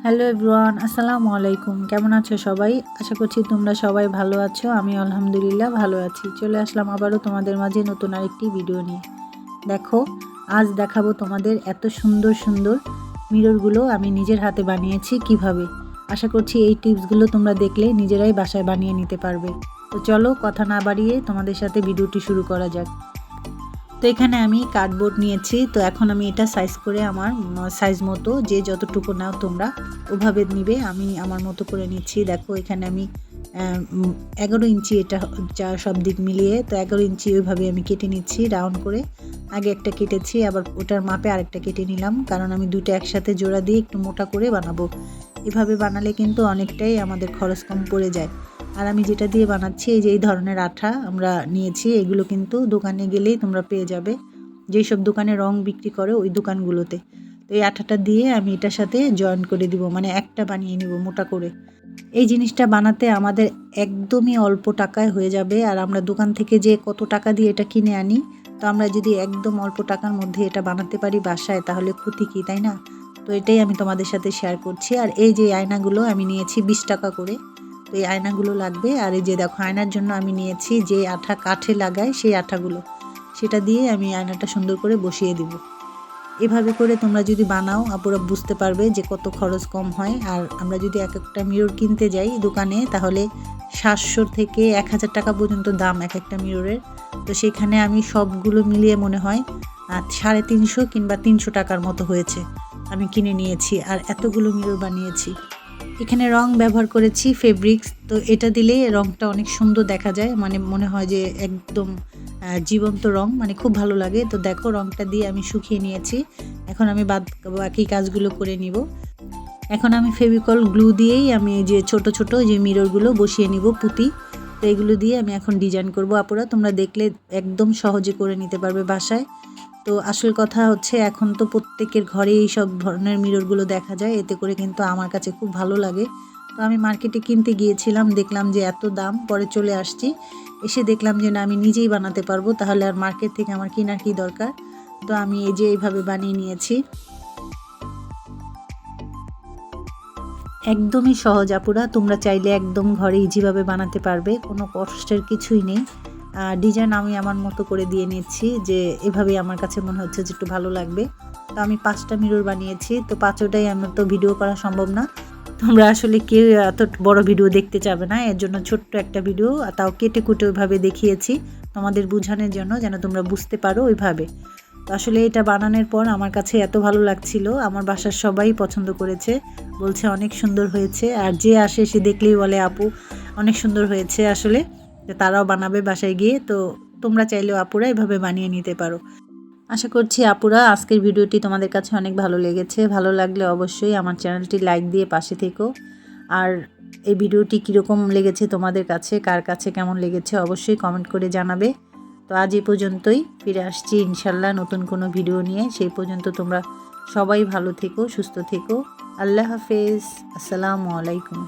Hello everyone, আসসালামু আলাইকুম। কেমন আছো সবাই? আশা করছি তোমরা সবাই ভালো আছো। আমি আলহামদুলিল্লাহ ভালো আছি। চলে আসলাম আবারও তোমাদের মাঝে নতুন আরেকটি ভিডিও নিয়ে। দেখো, আজ দেখাবো তোমাদের এত সুন্দর সুন্দর মিররগুলো আমি নিজের হাতে বানিয়েছি কিভাবে। আশা করছি এই টিপসগুলো তোমরা দেখলে নিজেরাই বাসায় বানিয়ে নিতে পারবে। তো চলো কথা না বাড়িয়ে তোমাদের সাথে ভিডিওটি শুরু করা যাক। তো এখানে আমি কার্ডবোর্ড নিয়েছি। তো এখন আমি এটা সাইজ করে আমার সাইজ মতো যে যতটুকু নাও তোমরা ওভাবে নিবে। আমি আমার মতো করে নিচ্ছি। দেখো এখানে আমি 11 ইঞ্চি এটা যা সব দিক মিলিয়ে, তো 11 ইঞ্চি ওইভাবে আমি কেটে নিচ্ছি রাউন্ড করে। আগে একটা কেটেছি, আবার ওটার মাপে আরেকটা কেটে নিলাম, কারণ আমি দুটো একসাথে জোড়া দিয়ে একটু মোটা করে বানাবো। এভাবে বানালে কিন্তু অনেকটাই আমাদের খরচ কম পড়ে যায়। আর আমি যেটা দিয়ে বানাচ্ছি, এই যে এই ধরনের আঠা আমরা নিয়েছি, এগুলো কিন্তু দোকানে গেলেই তোমরা পেয়ে যাবে, যেই সব দোকানে রং বিক্রি করে ওই দোকানগুলোতে। তো এই আঠাটা দিয়ে আমি এটার সাথে জয়েন করে দিব, মানে একটা বানিয়ে নিব মোটা করে। এই জিনিসটা বানাতে আমাদের একদমই অল্প টাকায় হয়ে যাবে। আর আমরা দোকান থেকে যে কত টাকা দিয়ে এটা কিনে আনি, তো আমরা যদি একদম অল্প টাকার মধ্যে এটা বানাতে পারি বাসায়, তাহলে ক্ষতি কী, তাই না? তো এটাই আমি তোমাদের সাথে শেয়ার করছি। আর এই যে আয়নাগুলো আমি নিয়েছি 20 টাকা করে। তো এই আয়নাগুলো লাগবে। আর এই যে দেখো, আয়নার জন্য আমি নিয়েছি যে আঠা কাঠে লাগায় সেই আঠাগুলো, সেটা দিয়ে আমি আয়নাটা সুন্দর করে বসিয়ে দিব। এভাবে করে তোমরা যদি বানাও, আপুরা বুঝতে পারবে যে কত খরচ কম হয়। আর আমরা যদি এক একটা মিরর কিনতে যাই দোকানে, তাহলে 700 থেকে 1000 টাকা পর্যন্ত দাম এক একটা মিররের। তো সেখানে আমি সবগুলো মিলিয়ে মনে হয় 350 কিংবা 300 টাকার মতো হয়েছে আমি কিনে নিয়েছি, আর এতগুলো মিরর বানিয়েছি। এখানে রং ব্যবহার করেছি ফেব্রিক্স। তো এটা দিলে রংটা অনেক সুন্দর দেখা যায়, মানে মনে হয় যে একদম জীবন্ত রং, মানে খুব ভালো লাগে। তো দেখো, রংটা দিয়ে আমি শুকিয়ে নিয়েছি। এখন আমি বাকি কাজগুলো করে নিব। এখন আমি ফেভিকল গ্লু দিয়েই আমি যে ছোট ছোট যে মিররগুলো বসিয়ে নিব পুঁতি। তো এগুলো দিয়ে আমি এখন ডিজাইন করব। আপুরা তোমরা দেখলে একদম সহজে করে নিতে পারবে বাসায়। তো আসল কথা হচ্ছে, এখন তো প্রত্যেকের ঘরে এই সব ধরনের মিররগুলো দেখা যায়, এতে করে কিন্তু আমার কাছে খুব ভালো লাগে। তো আমি মার্কেটে কিনতে গিয়েছিলাম, দেখলাম যে এত দাম, পরে চলে আসছি, এসে দেখলাম যে না, আমি নিজেই বানাতে পারবো, তাহলে আর মার্কেট থেকে আমার কেনার কি দরকার। তো আমি এই যে এইভাবে বানিয়ে নিয়েছি। একদমই সহজ আপুরা, তোমরা চাইলে একদম ঘরে ইজিভাবে বানাতে পারবে, কোনো কষ্টের কিছুই নেই। ডিজাইন আমি আমার মতো করে দিয়ে নিচ্ছি, যে এভাবেই আমার কাছে মনে হচ্ছে যে একটু ভালো লাগবে। তো আমি 5টা মিরর বানিয়েছি। তো 5টাই আমার তো ভিডিও করা সম্ভব না, তোমরা আসলে কেউ এত বড় ভিডিও দেখতে চাবে না, এর জন্য ছোট্ট একটা ভিডিও, তাও কেটে কুটে ওইভাবে দেখিয়েছি তোমাদের বোঝানোর জন্য, যেন তোমরা বুঝতে পারো ওইভাবে। তো আসলে এটা বানানোর পর আমার কাছে এত ভালো লাগছিল, আমার বাসার সবাই পছন্দ করেছে, বলছে অনেক সুন্দর হয়েছে। আর যে আসে সে দেখলেই বলে আপু অনেক সুন্দর হয়েছে। আসলে তারাও বানাবে বাসায় গিয়ে। তো তোমরা চাইলেও আপুরা এভাবে বানিয়ে নিতে পারো। আশা করছি আপুরা আজকের ভিডিওটি তোমাদের কাছে অনেক ভালো লেগেছে। ভালো লাগলে অবশ্যই আমার চ্যানেলটি লাইক দিয়ে পাশে থেকো। আর এই ভিডিওটি কীরকম লেগেছে তোমাদের কাছে, কার কাছে কেমন লেগেছে অবশ্যই কমেন্ট করে জানাবে। তো আজ এই পর্যন্তই, ফিরে আসছি ইনশাল্লাহ নতুন কোনো ভিডিও নিয়ে। সেই পর্যন্ত তোমরা সবাই ভালো থেকো, সুস্থ থেকো। আল্লাহ হাফেজ, আসসালামু আলাইকুম।